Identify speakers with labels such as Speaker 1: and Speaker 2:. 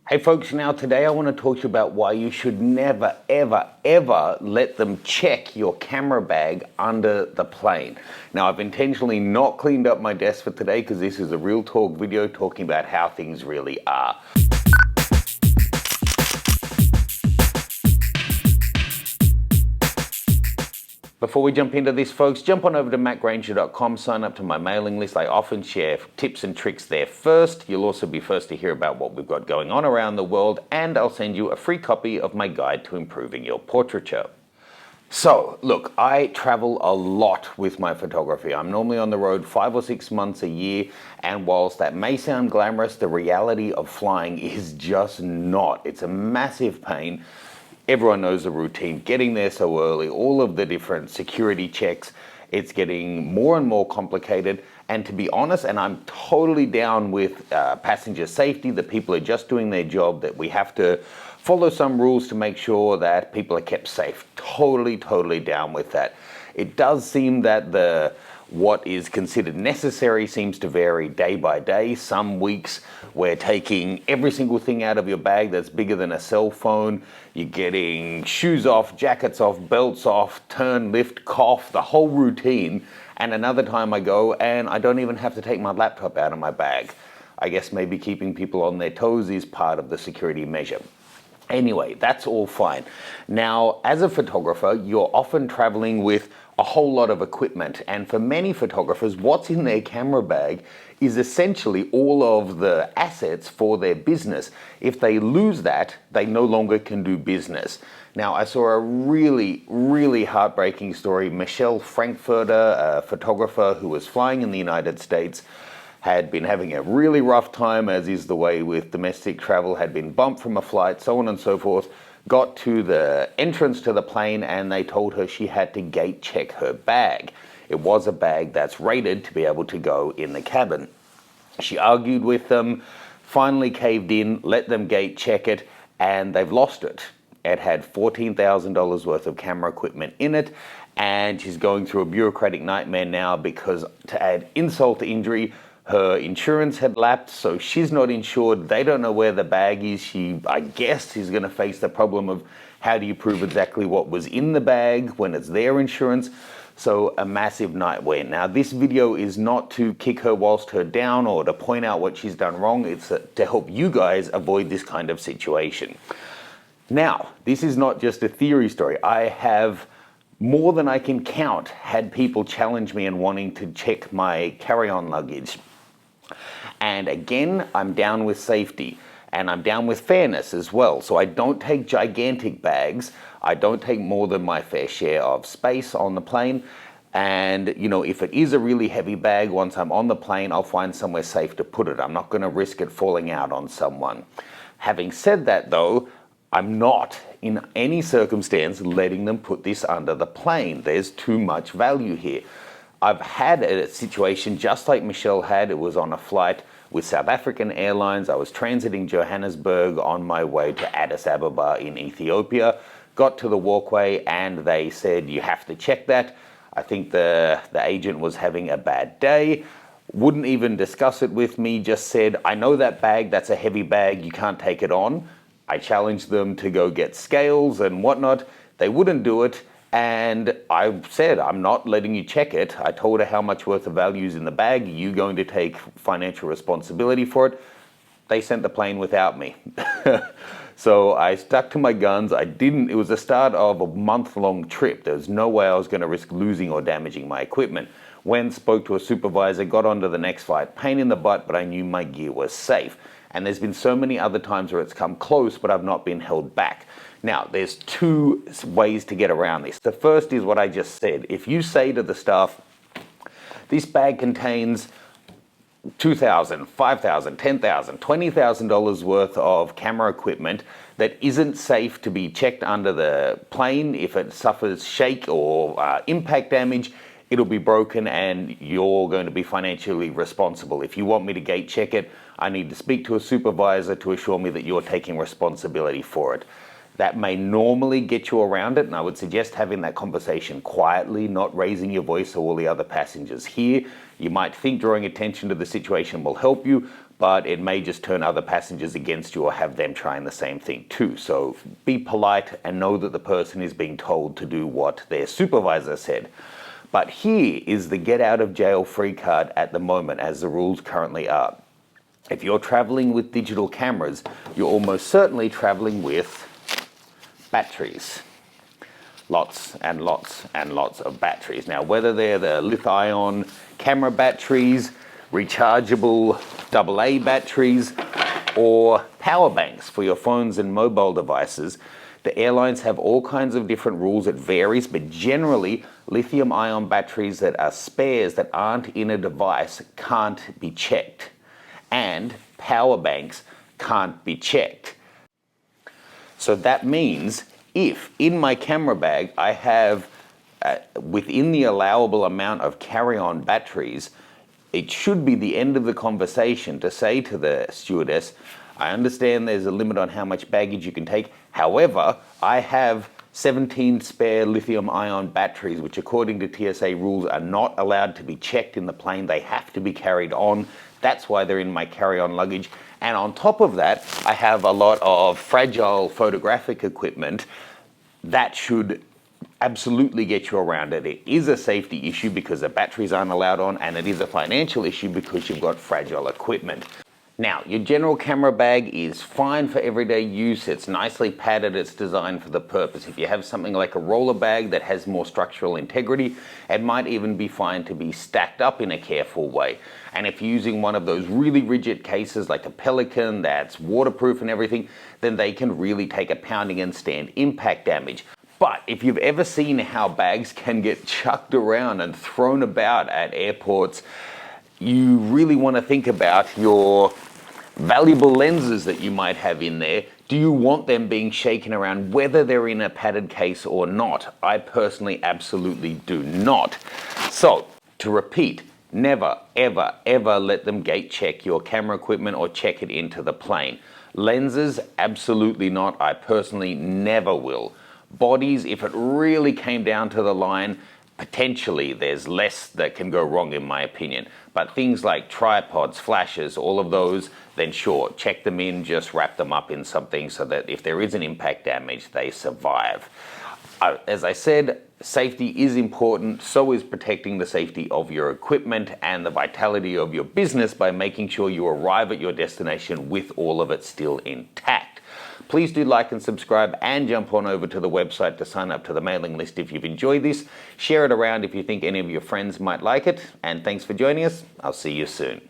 Speaker 1: Hey folks, now today I want to talk to you about why you should never, ever, ever let them check your camera bag under the plane. Now I've intentionally not cleaned up my desk for today because this is a real talk video talking about how things really are. Before we jump into this, folks, jump on over to mattgranger.com, sign up to my mailing list. I often share tips and tricks there first. You'll also be first to hear about what we've got going on around the world, and I'll send you a free copy of my guide to improving your portraiture. So, look, I travel a lot with my photography. I'm normally on the road 5 or 6 months a year, and whilst that may sound glamorous, the reality of flying is just not. It's a massive pain. Everyone knows the routine, getting there so early, all of the different security checks. It's getting more and more complicated. And to be honest, and I'm totally down with passenger safety, that people are just doing their job, that we have to follow some rules to make sure that people are kept safe. Totally down with that. It does seem that what is considered necessary seems to vary day by day. Some weeks we're taking every single thing out of your bag that's bigger than a cell phone. You're getting shoes off, jackets off, belts off, turn, lift, cough, the whole routine. And another time I go and I don't even have to take my laptop out of my bag. I guess maybe keeping people on their toes is part of the security measure. Anyway, that's all fine. Now, as a photographer, you're often traveling with a whole lot of equipment, and for many photographers, what's in their camera bag is essentially all of the assets for their business. If they lose that, they no longer can do business. Now, I saw a really heartbreaking story. Michelle Frankfurter, a photographer who was flying in the United States, had been having a really rough time, as is the way with domestic travel, had been bumped from a flight, so on and so forth, got to the entrance to the plane and they told her she had to gate check her bag. It was a bag that's rated to be able to go in the cabin. She argued with them, finally caved in, let them gate check it, and they've lost it. It had $14,000 worth of camera equipment in it, and she's going through a bureaucratic nightmare now because, to add insult to injury, her insurance had lapsed, so she's not insured. They don't know where the bag is. I guess, is going to face the problem of how do you prove exactly what was in the bag when it's their insurance. So a massive nightmare. Now, this video is not to kick her whilst her down or to point out what she's done wrong. It's to help you guys avoid this kind of situation. Now, this is not just a theory story. I have, more than I can count, had people challenge me and wanting to check my carry-on luggage. And again, I'm down with safety and I'm down with fairness as well. So I don't take gigantic bags. I don't take more than my fair share of space on the plane. And, you know, if it is a really heavy bag, once I'm on the plane, I'll find somewhere safe to put it. I'm not going to risk it falling out on someone. Having said that, though, I'm not in any circumstance letting them put this under the plane. There's too much value here. I've had a situation just like Michelle had. It was on a flight with South African Airlines. I was transiting Johannesburg on my way to Addis Ababa in Ethiopia. Got to the walkway and they said, you have to check that. I think the agent was having a bad day. Wouldn't even discuss it with me, just said, I know that bag, that's a heavy bag, you can't take it on. I challenged them to go get scales and whatnot. They wouldn't do it. And I said, I'm not letting you check it. I told her how much worth of value is in the bag. Are you going to take financial responsibility for it? They sent the plane without me. So I stuck to my guns. It was the start of a month-long trip. There was no way I was going to risk losing or damaging my equipment. Went, spoke to a supervisor, got on to the next flight. Pain in the butt, but I knew my gear was safe. And there's been so many other times where it's come close, but I've not been held back. Now, there's two ways to get around this. The first is what I just said. If you say to the staff, this bag contains $2,000, $5,000, $10,000, $20,000 worth of camera equipment that isn't safe to be checked under the plane, if it suffers shake or impact damage, it'll be broken and you're going to be financially responsible. If you want me to gate check it, I need to speak to a supervisor to assure me that you're taking responsibility for it. That may normally get you around it, and I would suggest having that conversation quietly, not raising your voice so all the other passengers hear. You might think drawing attention to the situation will help you, but it may just turn other passengers against you or have them trying the same thing too. So be polite and know that the person is being told to do what their supervisor said. But here is the get out of jail free card at the moment as the rules currently are. If you're traveling with digital cameras, you're almost certainly traveling with batteries. Lots and lots and lots of batteries. Now, whether they're the lithium-ion camera batteries, rechargeable AA batteries, or power banks for your phones and mobile devices, the airlines have all kinds of different rules. It varies, but generally, lithium-ion batteries that are spares that aren't in a device can't be checked, and power banks can't be checked. So that means if in my camera bag I have within the allowable amount of carry-on batteries, it should be the end of the conversation to say to the stewardess, I understand there's a limit on how much baggage you can take. However, I have 17 spare lithium-ion batteries, which according to TSA rules are not allowed to be checked in the plane. They have to be carried on. That's why they're in my carry-on luggage. And on top of that, I have a lot of fragile photographic equipment that should absolutely get you around it. It is a safety issue because the batteries aren't allowed on, and it is a financial issue because you've got fragile equipment. Now, your general camera bag is fine for everyday use. It's nicely padded. It's designed for the purpose. If you have something like a roller bag that has more structural integrity, it might even be fine to be stacked up in a careful way. And if you're using one of those really rigid cases like a Pelican that's waterproof and everything, then they can really take a pounding and stand impact damage. But if you've ever seen how bags can get chucked around and thrown about at airports, you really want to think about your valuable lenses that you might have in there. Do you want them being shaken around whether they're in a padded case or not? I personally absolutely do not. So, to repeat, never, ever, ever let them gate check your camera equipment or check it into the plane. Lenses, absolutely not. I personally never will. Bodies, if it really came down to the line, potentially there's less that can go wrong in my opinion. But things like tripods, flashes, all of those, then sure, check them in, just wrap them up in something so that if there is an impact damage, they survive. As I said, safety is important, so is protecting the safety of your equipment and the vitality of your business by making sure you arrive at your destination with all of it still intact. Please do like and subscribe and jump on over to the website to sign up to the mailing list if you've enjoyed this. Share it around if you think any of your friends might like it. And thanks for joining us. I'll see you soon.